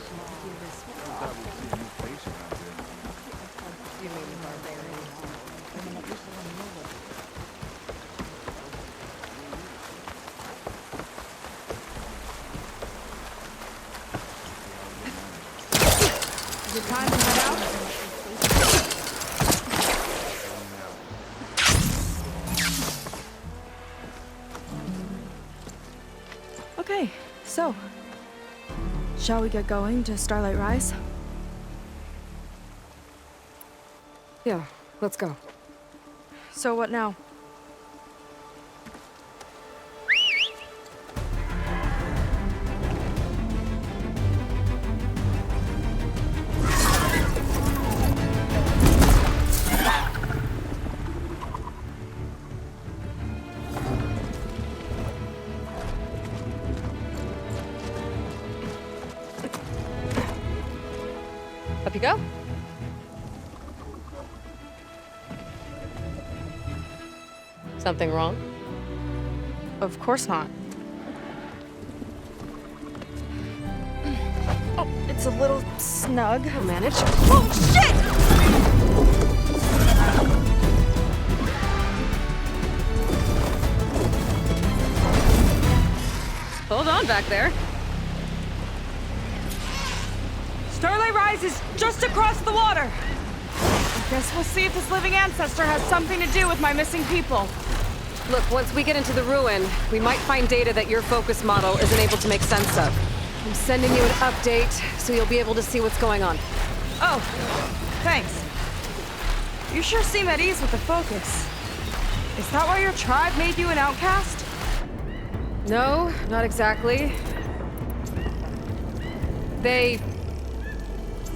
thought we'd see a new patient out there. You mean the barbarian? Is it time to head out? Okay, so shall we get going to Starlight Rise? Yeah, let's go. So what now? Up you go. Something wrong? Of course not. Oh, it's a little snug. I'll manage. Oh, shit! Hold on back there. Starlight Rise is just across the water. I guess we'll see if this living ancestor has something to do with my missing people. Look, once we get into the ruin, we might find data that your focus model isn't able to make sense of. I'm sending you an update, so you'll be able to see what's going on. Oh, thanks. You sure seem at ease with the focus. Is that why your tribe made you an outcast? No, not exactly. They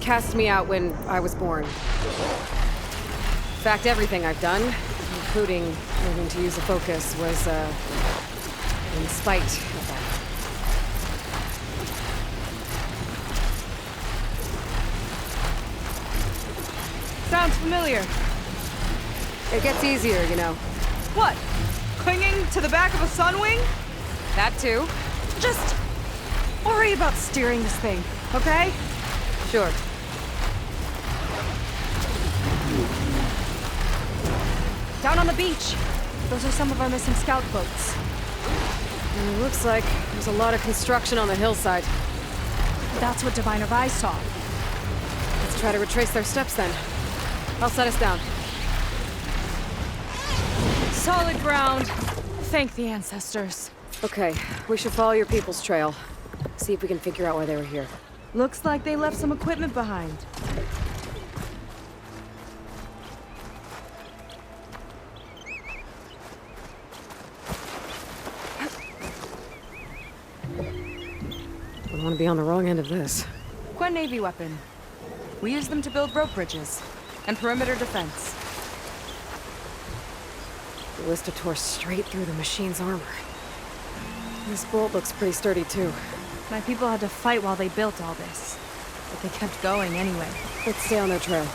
cast me out when I was born. In fact, everything I've done, including learning to use a focus, was, in spite of that. Sounds familiar. It gets easier, you know. What? Clinging to the back of a sunwing? That too. Just worry about steering this thing, okay? Sure. Down on the beach. Those are some of our missing scout boats. It looks like there's a lot of construction on the hillside. That's what Diviner Rise saw. Let's try to retrace their steps then. I'll set us down. Solid ground. Thank the ancestors. Okay, we should follow your people's trail. See if we can figure out why they were here. Looks like they left some equipment behind. Don't want to be on the wrong end of this. Quen Navy weapon. We use them to build rope bridges and perimeter defense. The Ballista tore straight through the machine's armor. This bolt looks pretty sturdy too. My people had to fight while they built all this, but they kept going anyway. Let's stay on their trail.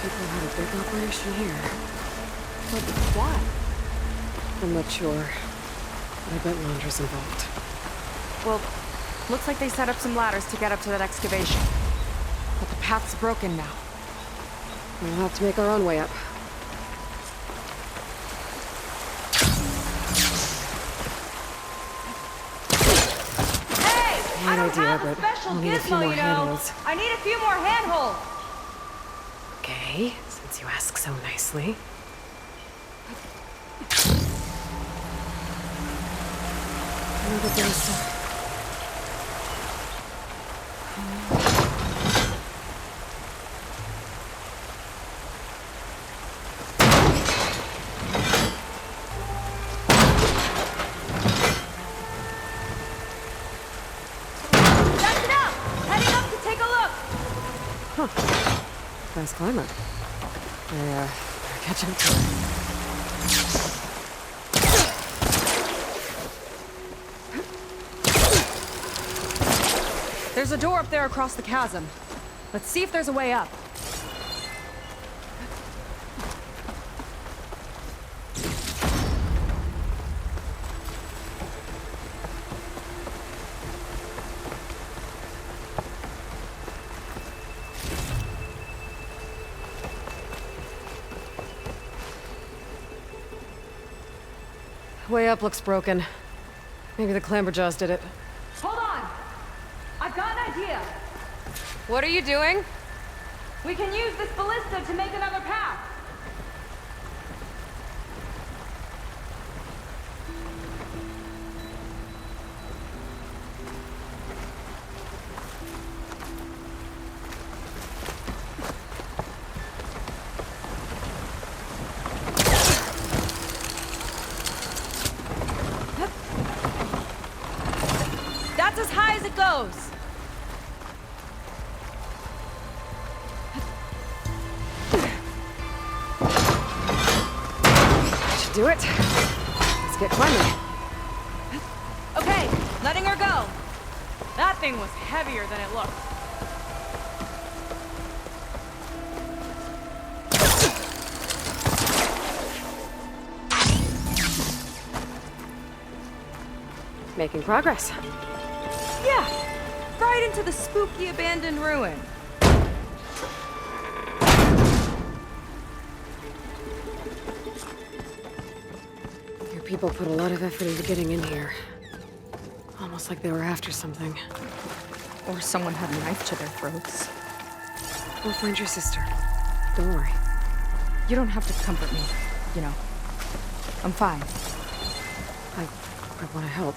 People had a big operation here. But why? I'm not sure. I bet Londra's involved. Well, looks like they set up some ladders to get up to that excavation. But the path's broken now. We'll have to make our own way up. Hey! Bad I don't idea, have a but special we'll need a few gizmo, more you know. handholds. I need a few more handholds. Okay, since you ask so nicely. Another Ballista. Nice climber. Yeah, catch up to her. There's a door up there across the chasm. Let's see if there's a way up. Way up looks broken. Maybe the Clamberjaws did it. Hold on! I've got an idea! What are you doing? We can use this ballista to make another path! That's as high as it goes! Should do it. Let's get climbing. Okay, letting her go. That thing was heavier than it looked. Making progress. Yeah, right into the spooky abandoned ruin. Your people put a lot of effort into getting in here. Almost like they were after something. Or someone had a knife to their throats. We'll find your sister. Don't worry. You don't have to comfort me, you know. I'm fine. I want to help.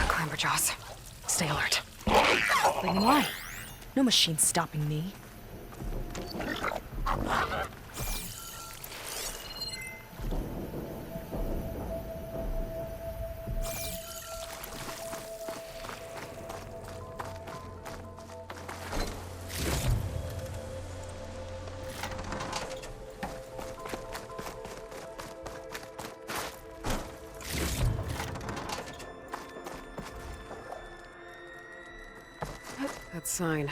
Clamberjaws. Stay alert. Bring them on. No machine's stopping me. That sign.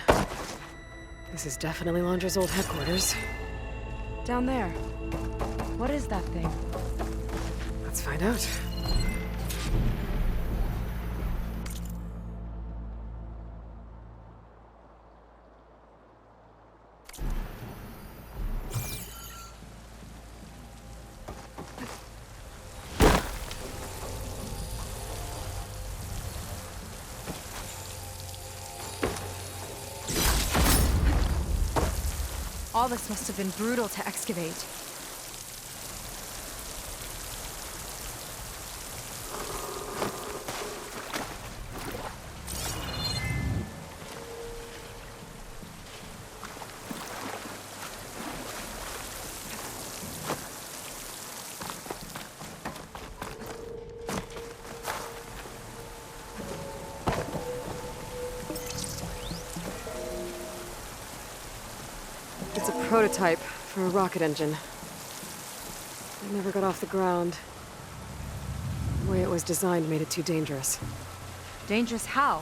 This is definitely Londra's old headquarters. Down there. What is that thing? Let's find out. All this must have been brutal to excavate. It's a prototype for a rocket engine. It never got off the ground. The way it was designed made it too dangerous. Dangerous how?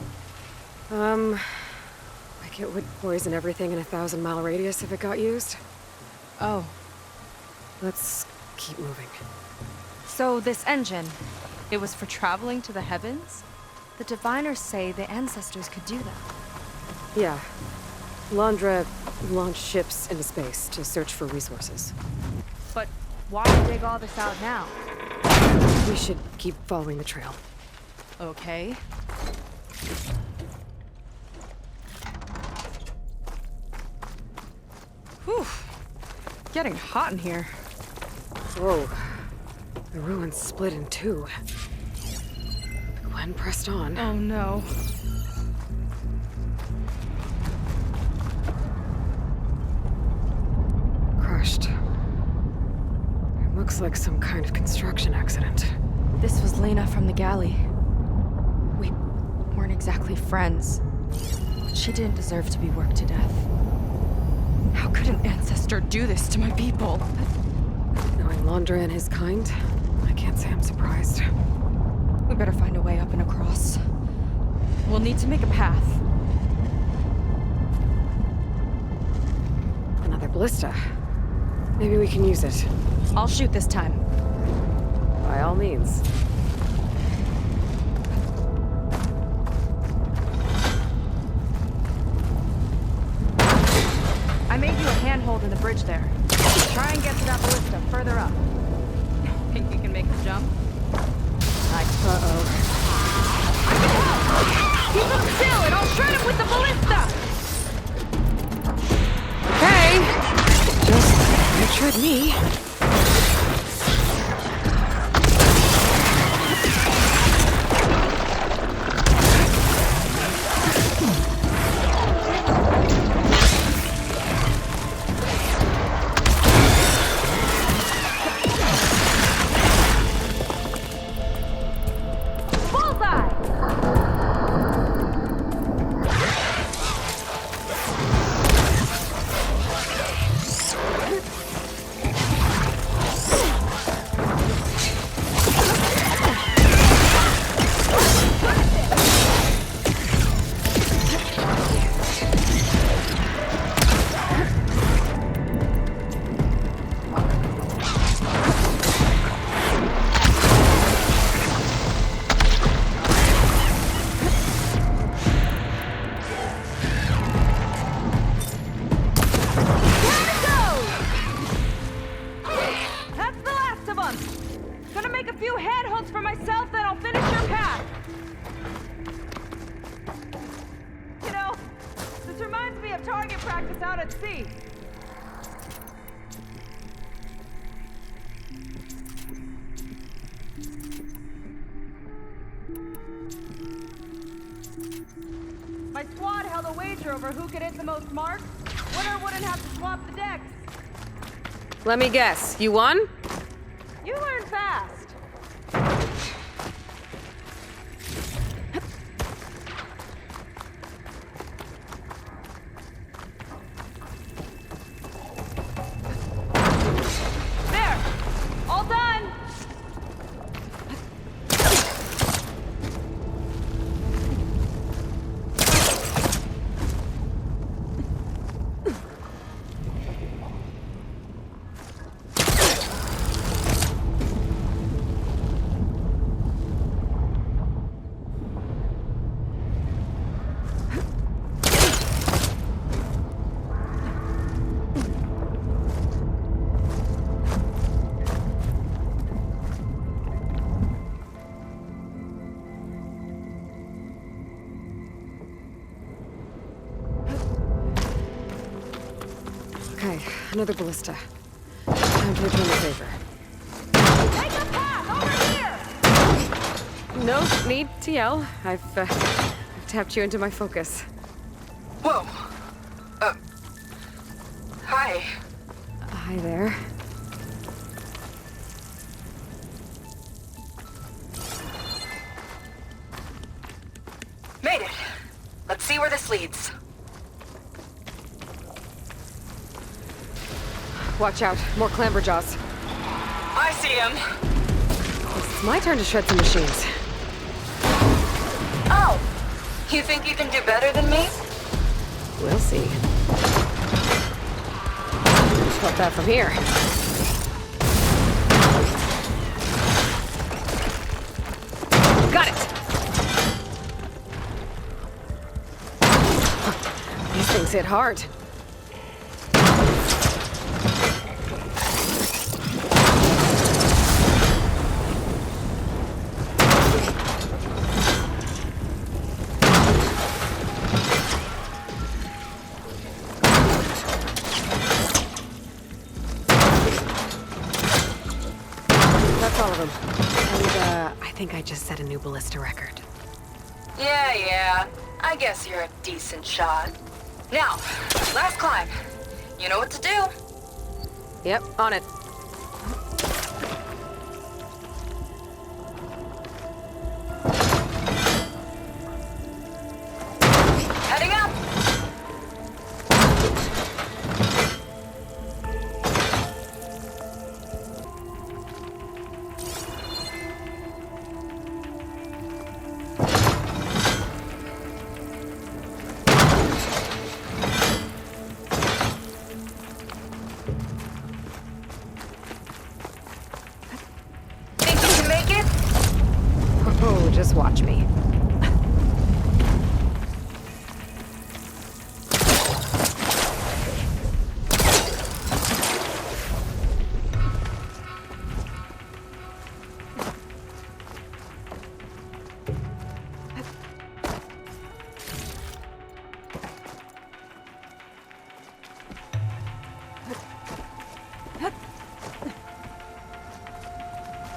Like it would poison everything in a 1,000-mile radius if it got used. Oh. Let's keep moving. So this engine, it was for traveling to the heavens? The Diviners say the ancestors could do that. Yeah. Londra launched ships into space to search for resources. But why dig all this out now? We should keep following the trail. Okay. Whew. Getting hot in here. Whoa. The ruins split in two. Gwen pressed on. Oh no. Crushed. It looks like some kind of construction accident. This was Lena from the galley. We weren't exactly friends, but she didn't deserve to be worked to death. How could an ancestor do this to my people? Knowing Londra and his kind, I can't say I'm surprised. We better find a way up and across. We'll need to make a path. Another ballista. Maybe we can use it. I'll shoot this time. By all means. I made you a handhold in the bridge there. Try and get to that ballista further up. Think you can make the jump? Uh-oh. Keep him still and I'll shred him with the ballista! Okay. Just don't shred me. Target practice out at sea. My squad held a wager over who could hit the most marks. Winner wouldn't have to swap the decks. Let me guess, you won? You learn fast. There! All done! Okay, another ballista. Time to return the favor. Take a path over here! No need to yell. I've tapped you into my focus. Whoa. Hi. Hi there. Made it. Let's see where this leads. Watch out, more clamberjaws. I see him. This my turn to shred some machines. Oh! You think you can do better than me? We'll see. Flip that from here. Got it! These things hit hard. That's all of them. And, I think I just set a new ballista record. Yeah. I guess you're a decent shot. Now, last climb. You know what to do. Yep, on it. Heading up! Think you can make it? Oh, just watch me.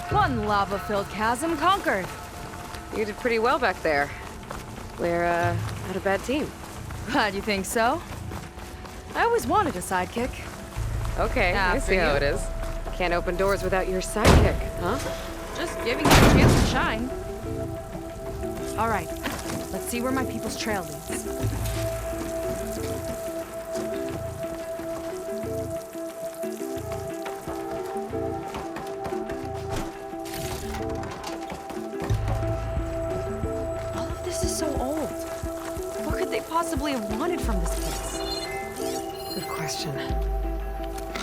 One lava-filled chasm conquered. You did pretty well back there. We're, not a bad team. Glad you think so. I always wanted a sidekick. Okay, I After see how you. it is. Can't open doors without your sidekick, huh? Just giving you a chance to shine. All right, let's see where my people's trail leads. All of this is so old. What could they possibly have wanted from this place? Good question.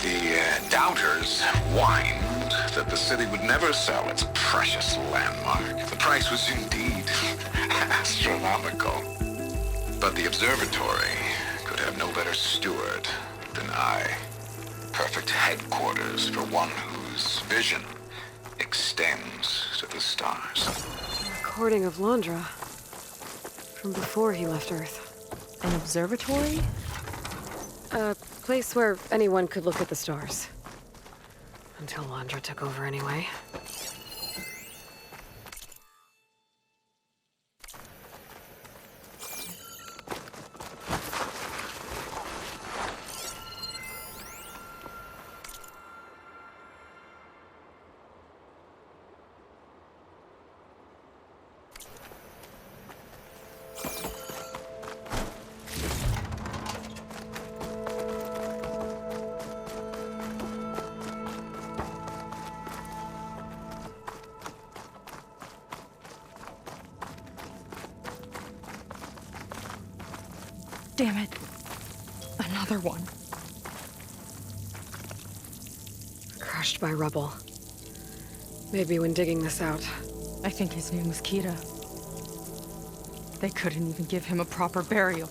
The doubters whined that the city would never sell its precious landmark. The price was indeed astronomical. But the observatory could have no better steward than I. Perfect headquarters for one whose vision extends to the stars. Recording of Londra. From before he left Earth. An observatory? A place where anyone could look at the stars. Until Londra took over anyway. Damn it. Another one. Crushed by rubble. Maybe when digging this out. I think his name was Kira. They couldn't even give him a proper burial.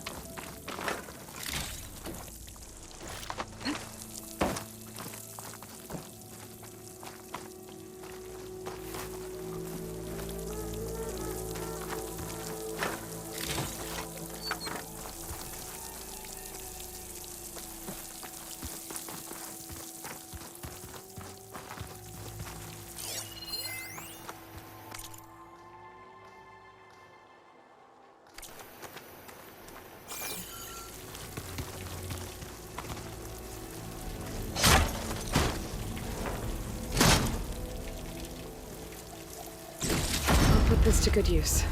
Put this to good use.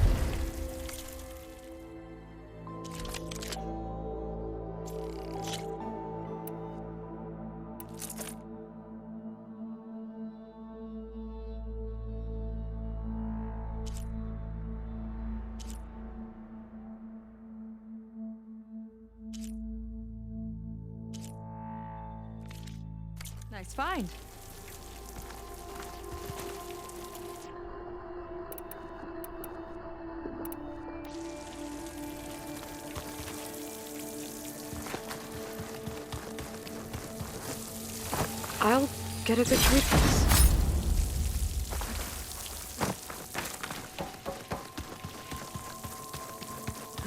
Nice find. I'll get a good read for this.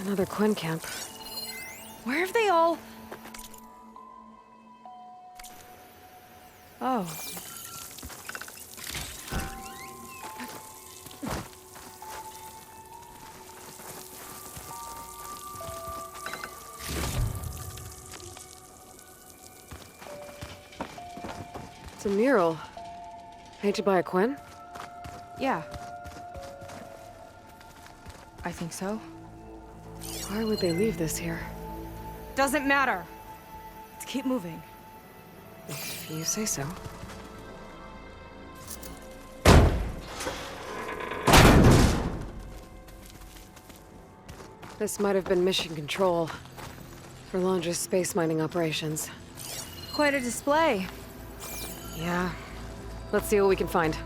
Another Quen camp. Where have they all... Oh. It's a mural. Painted by a Quen? Yeah. I think so. Why would they leave this here? Doesn't matter. Let's keep moving. If you say so. This might have been mission control for Londra's space mining operations. Quite a display. Yeah. Let's see what we can find.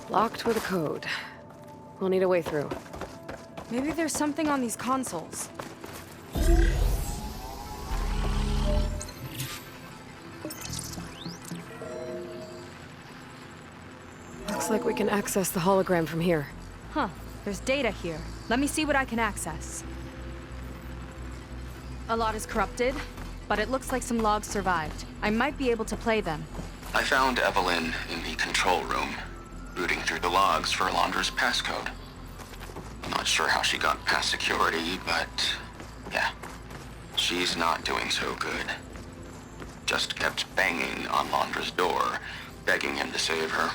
Locked with a code. We'll need a way through. Maybe there's something on these consoles. Looks like we can access the hologram from here. Huh. There's data here. Let me see what I can access. A lot is corrupted, but it looks like some logs survived. I might be able to play them. I found Evelyn in the control room, rooting through the logs for Alondra's passcode. I'm not sure how she got past security, but yeah, she's not doing so good. Just kept banging on Londra's door, begging him to save her.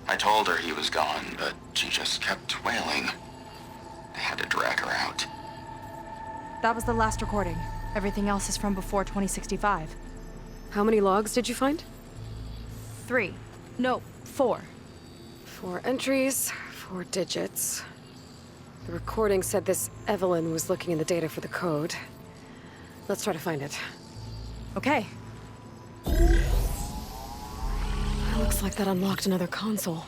I told her he was gone, but she just kept wailing. I had to drag her out. That was the last recording. Everything else is from before 2065. How many logs did you find? 3. No, 4. 4 entries, 4 digits. The recording said this Evelyn was looking in the data for the code. Let's try to find it. Okay. Looks like that unlocked another console.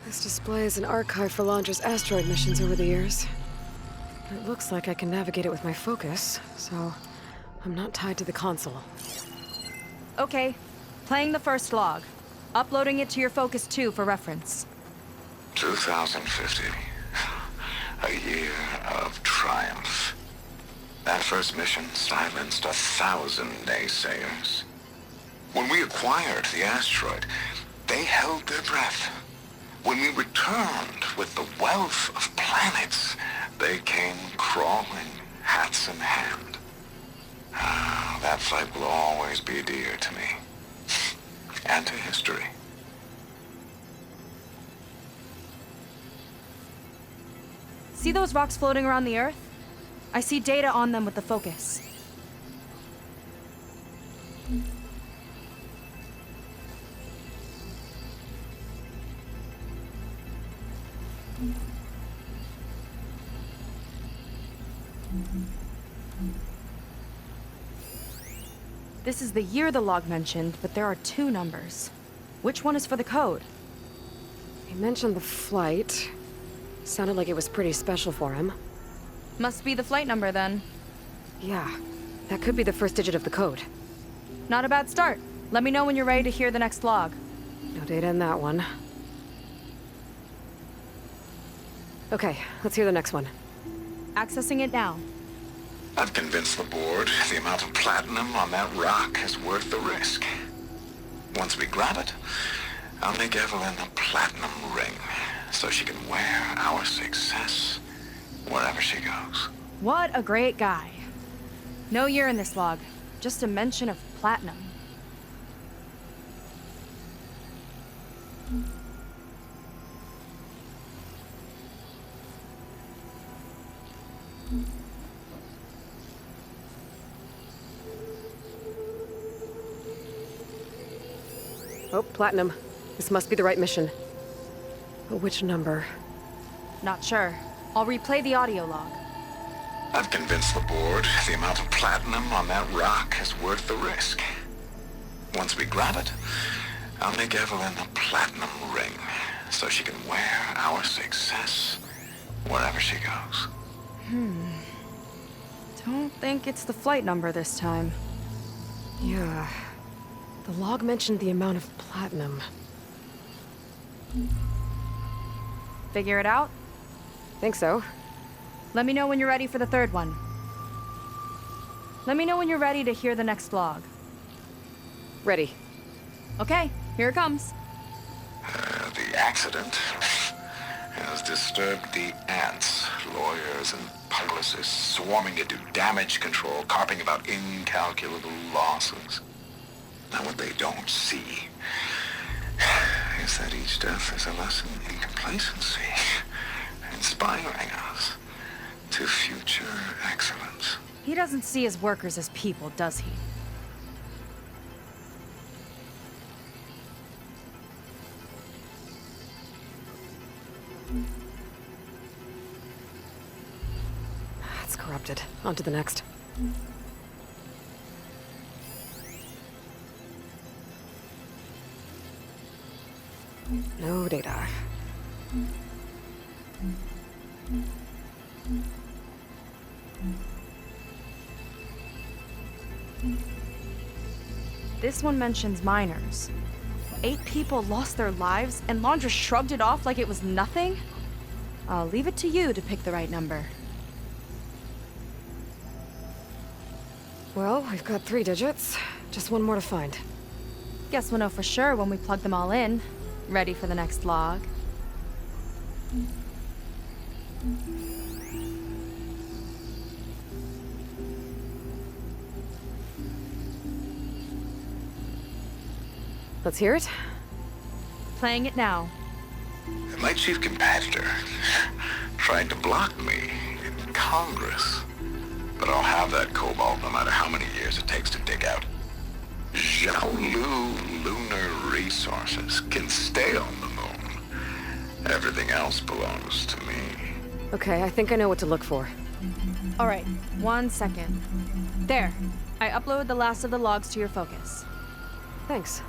This displays an archive for Londra's asteroid missions over the years. It looks like I can navigate it with my focus, so I'm not tied to the console. Okay. Playing the first log. Uploading it to your Focus 2 for reference. 2050. A year of triumph. That first mission silenced 1,000 naysayers. When we acquired the asteroid, they held their breath. When we returned with the wealth of planets, they came crawling, hats in hand. That flight will always be dear to me. And to history. See those rocks floating around the Earth? I see data on them with the Focus. This is the year the log mentioned, but there are 2 numbers. Which one is for the code? He mentioned the flight. Sounded like it was pretty special for him. Must be the flight number then. Yeah, that could be the first digit of the code. Not a bad start. Let me know when you're ready to hear the next log. No data in that one. Okay, let's hear the next one. Accessing it now. I've convinced the board the amount of platinum on that rock is worth the risk. Once we grab it, I'll make Evelyn a platinum ring so she can wear our success wherever she goes. What a great guy. No year in this log, just a mention of platinum. Oh, Platinum. This must be the right mission. But which number? Not sure. I'll replay the audio log. I've convinced the board the amount of platinum on that rock is worth the risk. Once we grab it, I'll make Evelyn a platinum ring so she can wear our success wherever she goes. Don't think it's the flight number this time. Yeah. The log mentioned the amount of platinum. Figure it out? Think so. Let me know when you're ready for the third one. Let me know when you're ready to hear the next log. Ready. Okay, here it comes. The accident has disturbed the ants, lawyers and publicists swarming to do damage control, carping about incalculable losses. Now what they don't see is that each death is a lesson in complacency, inspiring us to future excellence. He doesn't see his workers as people, does he? It's corrupted. On to the next. No data. This one mentions miners. 8 people lost their lives, and Laundra shrugged it off like it was nothing? I'll leave it to you to pick the right number. Well, we've got 3 digits. Just one more to find. Guess we'll know for sure when we plug them all in. Ready for the next log. Let's hear it. Playing it now. My chief competitor tried to block me in Congress. But I'll have that cobalt no matter how many years it takes to dig out. Xiaolu lunar resources can stay on the moon. Everything else belongs to me. Okay, I think I know what to look for. All right, 1 second. There. I uploaded the last of the logs to your focus. Thanks.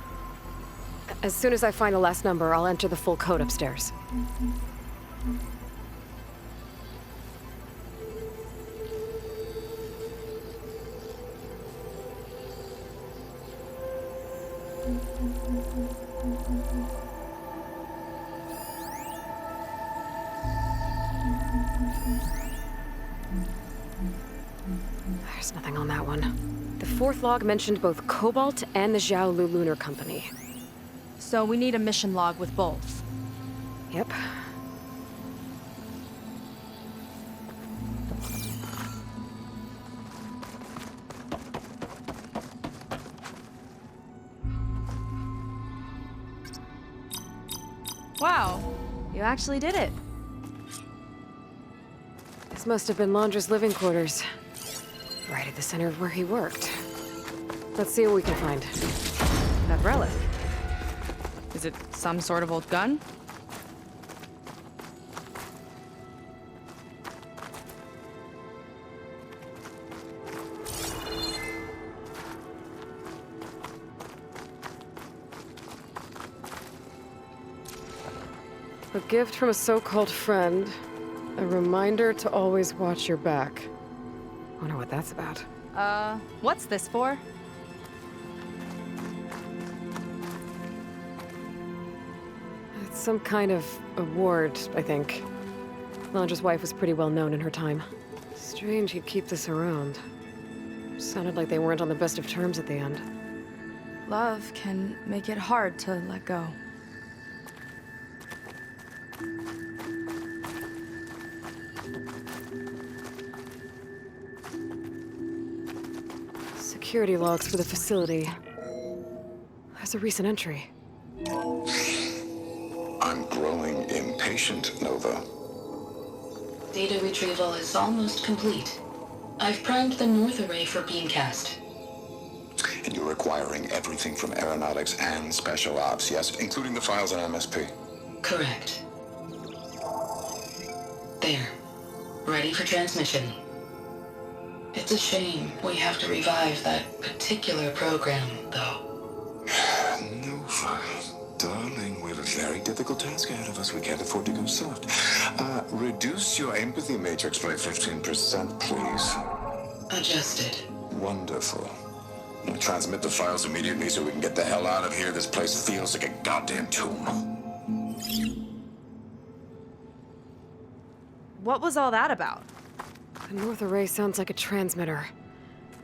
As soon as I find the last number, I'll enter the full code upstairs. There's nothing on that one. The 4th log mentioned both Cobalt and the Xiaolu Lunar Company. So we need a mission log with both. Yep. Wow, you actually did it. This must have been Laundra's living quarters. Right at the center of where he worked. Let's see what we can find. That relic. Is it some sort of old gun? A gift from a so-called friend. A reminder to always watch your back. Wonder what that's about. What's this for? It's some kind of award, I think. Laundra's wife was pretty well known in her time. Strange he'd keep this around. Sounded like they weren't on the best of terms at the end. Love can make it hard to let go. Security logs for the facility. There's a recent entry. I'm growing impatient, Nova. Data retrieval is almost complete. I've primed the north array for beamcast. And you're acquiring everything from aeronautics and special ops, yes? Including the files on MSP. Correct. There. Ready for transmission. It's a shame we have to revive that particular program, though. Nova, darling, we have a very difficult task ahead of us. We can't afford to go soft. Reduce your empathy matrix by 15%, please. Adjusted. Wonderful. Now transmit the files immediately so we can get the hell out of here. This place feels like a goddamn tomb. What was all that about? The North Array sounds like a transmitter.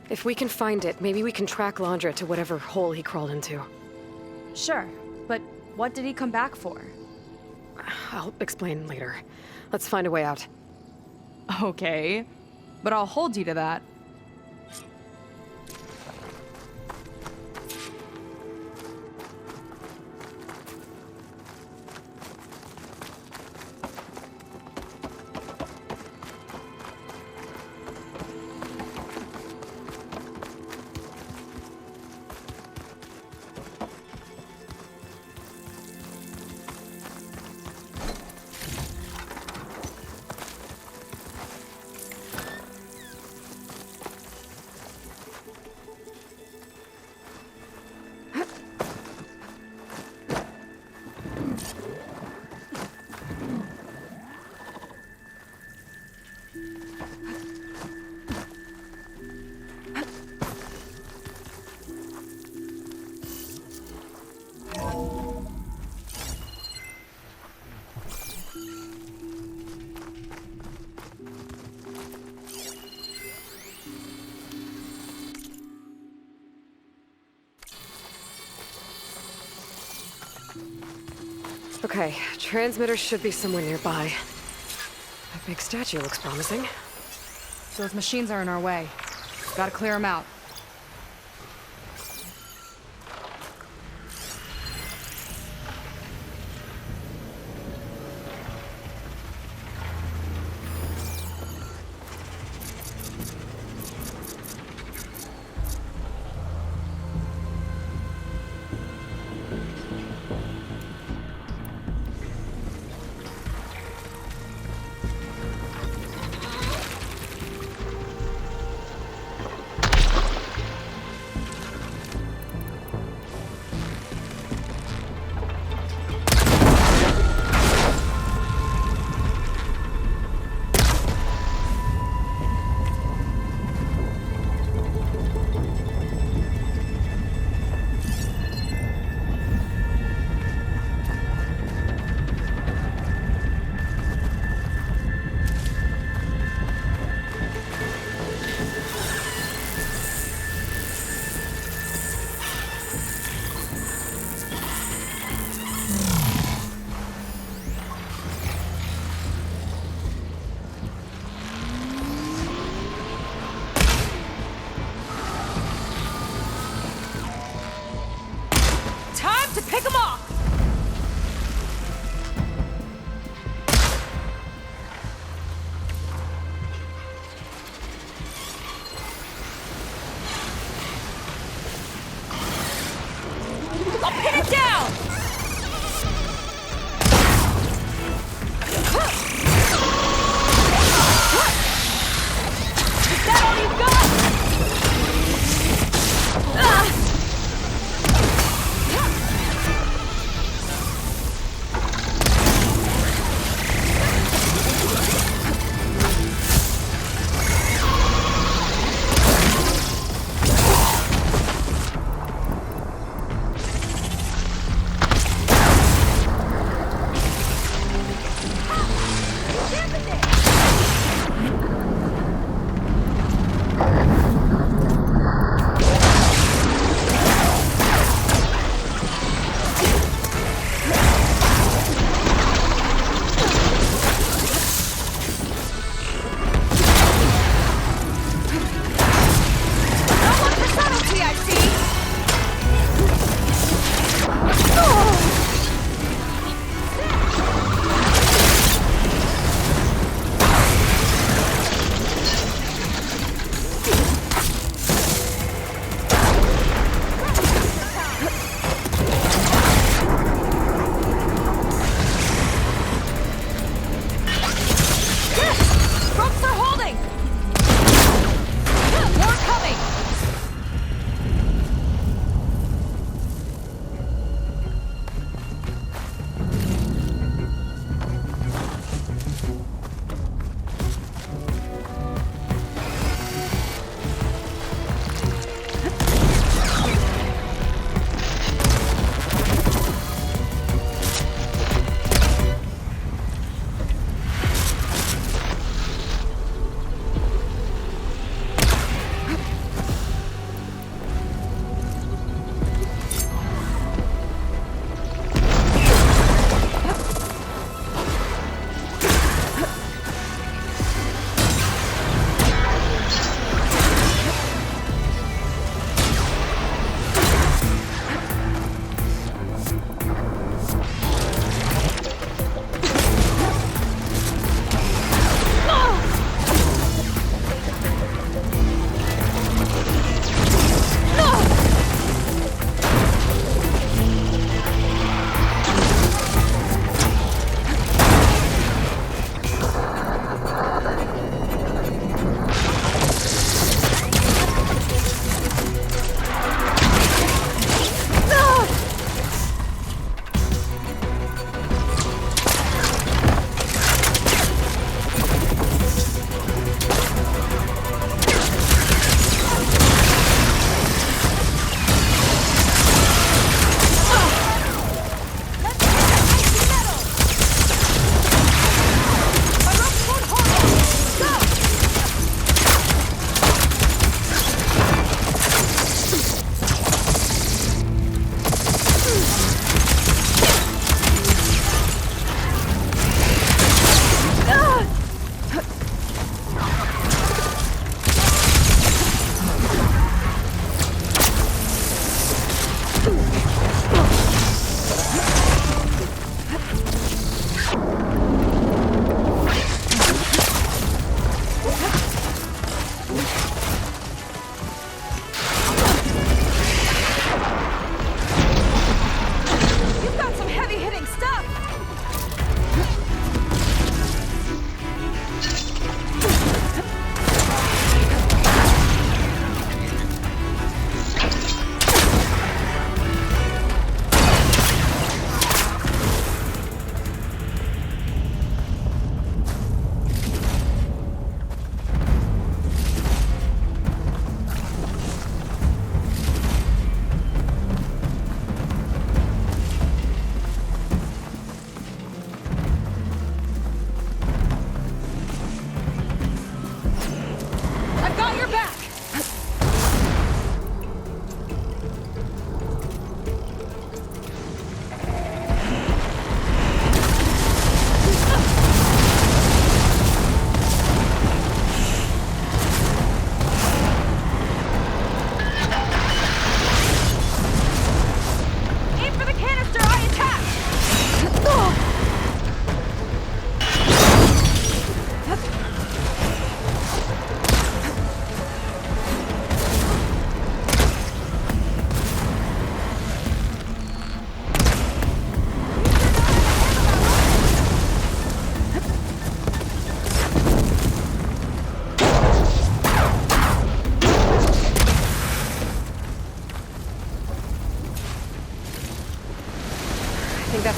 If we can find it, maybe we can track Landra to whatever hole he crawled into. Sure, but what did he come back for? I'll explain later. Let's find a way out. Okay, but I'll hold you to that. Okay, transmitter should be somewhere nearby. That big statue looks promising. Those machines are in our way. Gotta clear them out.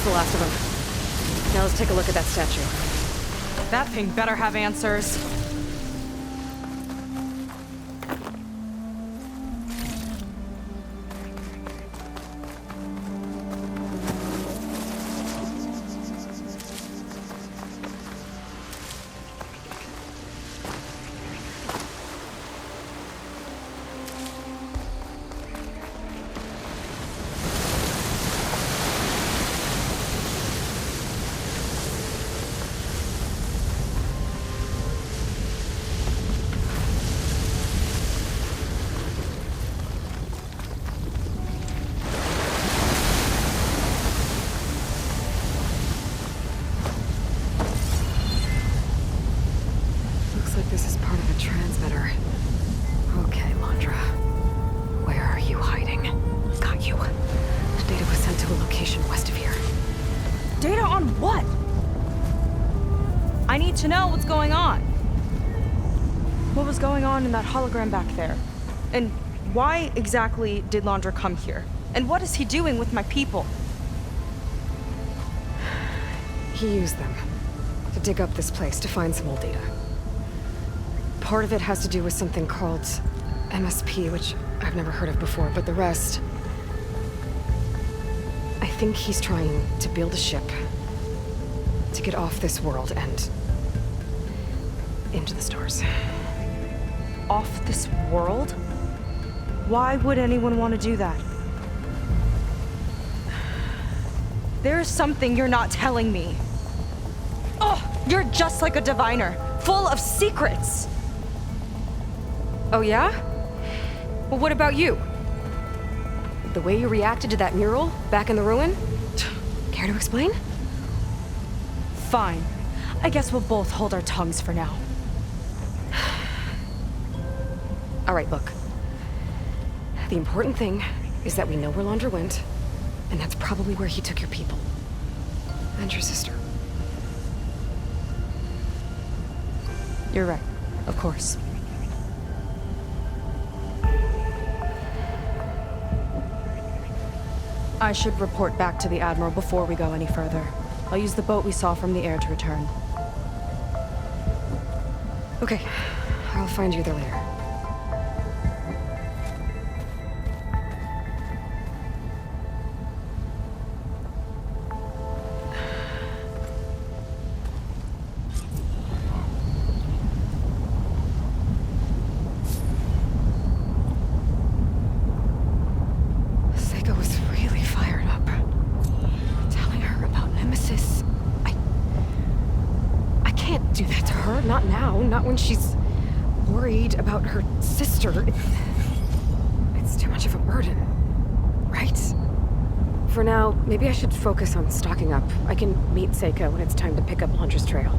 That's the last of them. Now let's take a look at that statue. That thing better have answers. Looks like this is part of a transmitter. Okay, Landra. Where are you hiding? Got you. The data was sent to a location west of here. Data on what? I need to know what's going on. What was going on in that hologram back there? And why exactly did Landra come here? And what is he doing with my people? He used them to dig up this place to find some old data. Part of it has to do with something called MSP, which I've never heard of before, but the rest... I think he's trying to build a ship to get off this world and into the stars. Off this world? Why would anyone want to do that? There's something you're not telling me. Oh, you're just like a diviner, full of secrets. Oh yeah? Well, what about you? The way you reacted to that mural back in the ruin? Care to explain? Fine. I guess we'll both hold our tongues for now. All right, look. The important thing is that we know where Landra went, and that's probably where he took your people. And your sister. You're right. Of course. I should report back to the Admiral before we go any further. I'll use the boat we saw from the air to return. Okay, I'll find you there later. Seika was really fired up. Telling her about Nemesis. I can't do that to her. Not now. Not when she's worried about her sister. It's too much of a burden. Right? For now, maybe I should focus on stocking up. I can meet Seika when it's time to pick up Landra's trail.